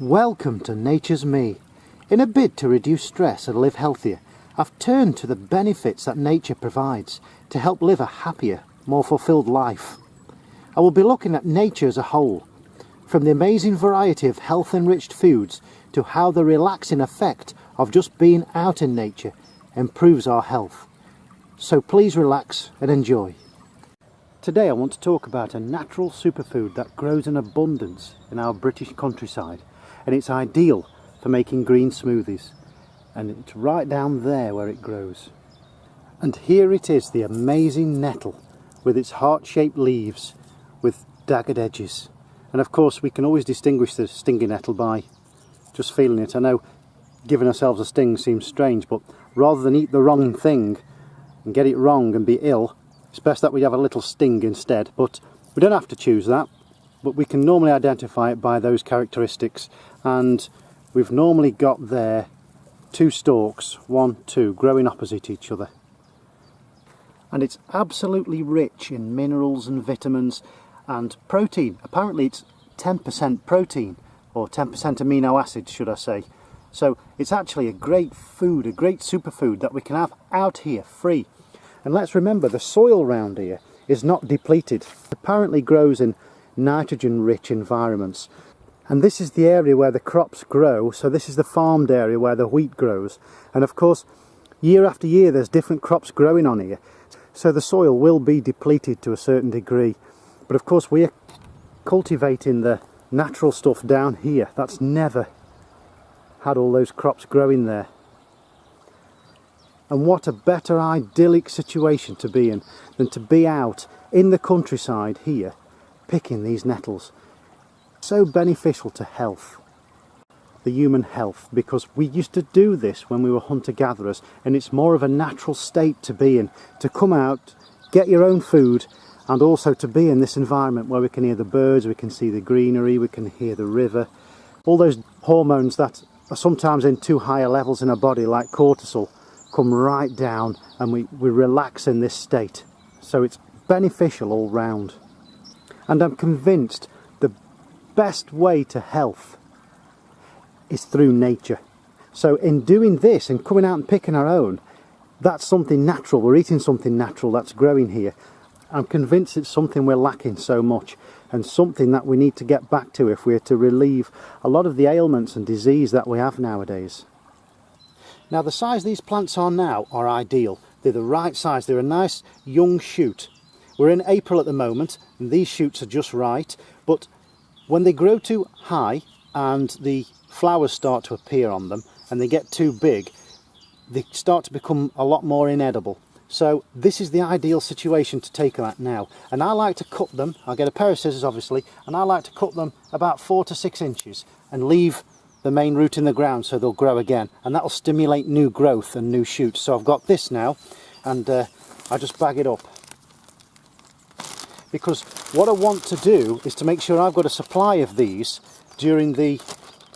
Welcome to naturesMe. In a bid to reduce stress and live healthier, I've turned to the benefits that nature provides to help live a happier, more fulfilled life. I will be looking at nature as a whole, from the amazing variety of health-enriched foods to how the relaxing effect of just being out in nature improves our health. So please relax and enjoy. Today I want to talk about a natural superfood that grows in abundance in our British countryside, and it's ideal for making green smoothies, and it's right down there where it grows. And here it is, the amazing nettle with its heart-shaped leaves with jagged edges. And of course we can always distinguish the stinging nettle by just feeling it. I know giving ourselves a sting seems strange, but rather than eat the wrong thing and get it wrong and be ill, it's best that we have a little sting instead. But we don't have to choose that, but we can normally identify it by those characteristics. And we've normally got there two stalks, 1, 2, growing opposite each other. And it's absolutely rich in minerals and vitamins and protein. Apparently it's 10% protein, or 10% amino acids should I say. So it's actually a great food, a great superfood that we can have out here free. And let's remember, the soil around here is not depleted. It apparently grows in nitrogen rich environments. And this is the area where the crops grow, so this is the farmed area where the wheat grows. And of course, year after year there's different crops growing on here. So the soil will be depleted to a certain degree. But of course we are cultivating the natural stuff down here. That's never had all those crops growing there. And what a better idyllic situation to be in than to be out in the countryside here picking these nettles. So beneficial to health, the human health, because we used to do this when we were hunter-gatherers, and it's more of a natural state to be in, to come out, get your own food, and also to be in this environment where we can hear the birds, we can see the greenery, we can hear the river. All those hormones that are sometimes in too higher levels in our body, like cortisol, come right down, and we relax in this state. So it's beneficial all round. And I'm convinced the best way to health is through nature. So in doing this and coming out and picking our own, that's something natural. We're eating something natural that's growing here. I'm convinced it's something we're lacking so much, and something that we need to get back to if we're to relieve a lot of the ailments and disease that we have nowadays. Now the size these plants are now are ideal. They're the right size. They're a nice young shoot. We're in April at the moment and these shoots are just right, but when they grow too high and the flowers start to appear on them and they get too big, they start to become a lot more inedible. So this is the ideal situation to take them at now. And I like to cut them, I'll get a pair of scissors obviously, and I like to cut them about 4 to 6 inches and leave the main root in the ground so they'll grow again. And that'll stimulate new growth and new shoots. So I've got this now, and I just bag it up. Because what I want to do is to make sure I've got a supply of these during the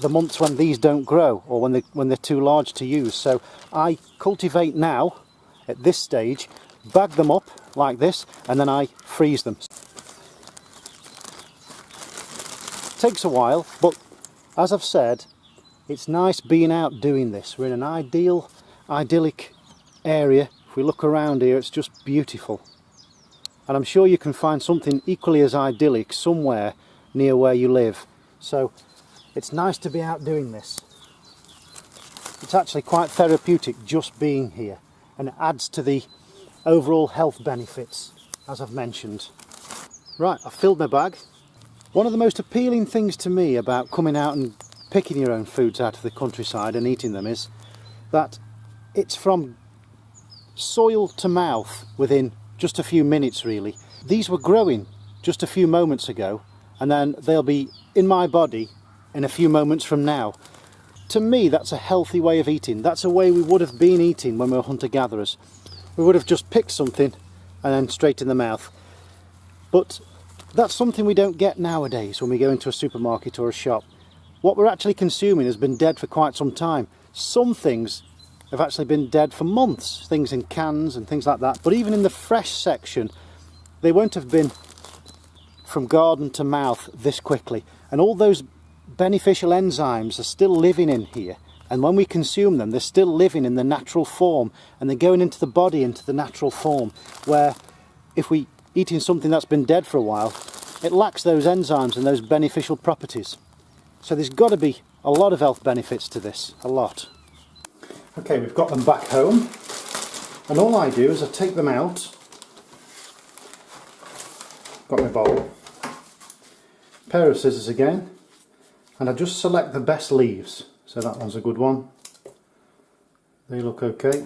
months when these don't grow, or when they're too large to use. So I cultivate now at this stage, bag them up like this, and then I freeze them. It takes a while, but as I've said, it's nice being out doing this. We're in an idyllic area. If we look around here, it's just beautiful. And I'm sure you can find something equally as idyllic somewhere near where you live. So it's nice to be out doing this. It's actually quite therapeutic just being here, and it adds to the overall health benefits, as I've mentioned. Right, I've filled my bag. One of the most appealing things to me about coming out and picking your own foods out of the countryside and eating them is that it's from soil to mouth within just a few minutes really. These were growing just a few moments ago, and then they'll be in my body in a few moments from now. To me, that's a healthy way of eating. That's a way we would have been eating when we were hunter-gatherers. We would have just picked something and then straight in the mouth. But that's something we don't get nowadays when we go into a supermarket or a shop. What we're actually consuming has been dead for quite some time. Some things have actually been dead for months, things in cans and things like that. But even in the fresh section, they won't have been from garden to mouth this quickly. And all those beneficial enzymes are still living in here, and when we consume them they're still living in the natural form, and they're going into the body into the natural form, where if we eating something that's been dead for a while, it lacks those enzymes and those beneficial properties. So there's got to be a lot of health benefits to this, a lot. Okay, we've got them back home, and all I do is I take them out. Got my bowl, pair of scissors again, and I just select the best leaves. So that one's a good one. They look okay.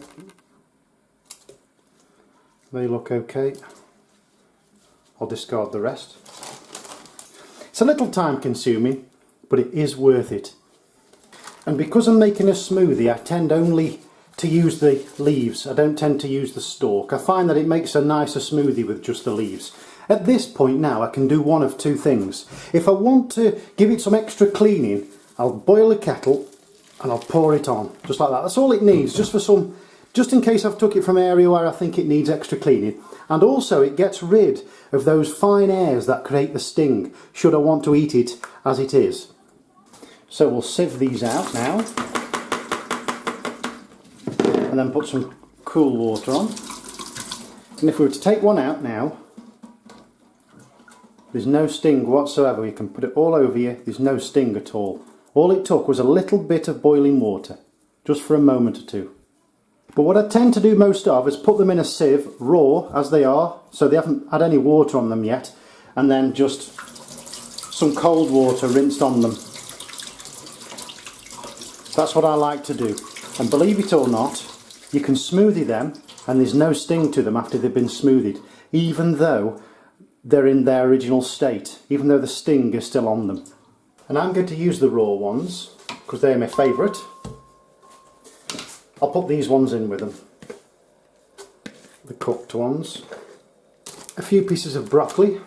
They look okay. I'll discard the rest. It's a little time consuming, but it is worth it. And because I'm making a smoothie, I tend only to use the leaves. I don't tend to use the stalk. I find that it makes a nicer smoothie with just the leaves. At this point now I can do one of two things. If I want to give it some extra cleaning, I'll boil a kettle and I'll pour it on, just like that. That's all it needs, just in case I've took it from an area where I think it needs extra cleaning. And also it gets rid of those fine hairs that create the sting, should I want to eat it as it is. So we'll sieve these out now, and then put some cool water on. And if we were to take one out now, there's no sting whatsoever. You can put it all over you, there's no sting at all. All it took was a little bit of boiling water, just for a moment or two. But what I tend to do most of is put them in a sieve, raw as they are, so they haven't had any water on them yet, and then just some cold water rinsed on them. That's what I like to do. And believe it or not, you can smoothie them and there's no sting to them after they've been smoothied, even though they're in their original state, even though the sting is still on them. And I'm going to use the raw ones because they're my favourite. I'll put these ones in with them, the cooked ones, a few pieces of broccoli,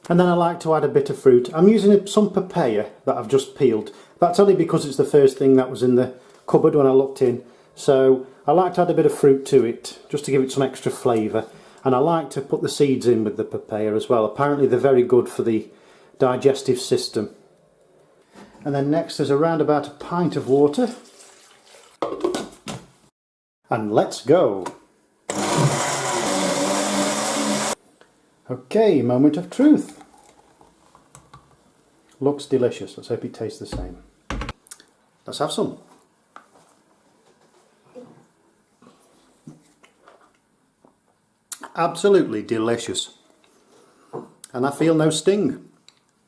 and then I like to add a bit of fruit. I'm using some papaya that I've just peeled. That's only because it's the first thing that was in the cupboard when I looked in, so I like to add a bit of fruit to it just to give it some extra flavour. And I like to put the seeds in with the papaya as well. Apparently they're very good for the digestive system. And then next there's around about a pint of water. And let's go. Okay, moment of truth. Looks delicious. Let's hope it tastes the same. Let's have some. Absolutely delicious. And I feel no sting.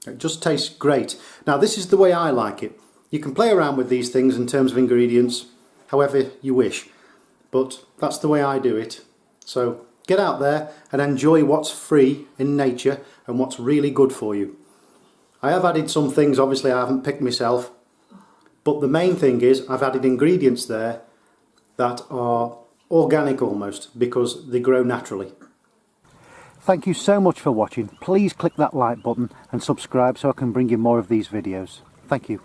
It just tastes great. Now this is the way I like it. You can play around with these things in terms of ingredients however you wish, but that's the way I do it. So get out there and enjoy what's free in nature and what's really good for you. I have added some things, obviously I haven't picked myself, but the main thing is I've added ingredients there that are organic almost, because they grow naturally. Thank you so much for watching. Please click that like button and subscribe so I can bring you more of these videos. Thank you.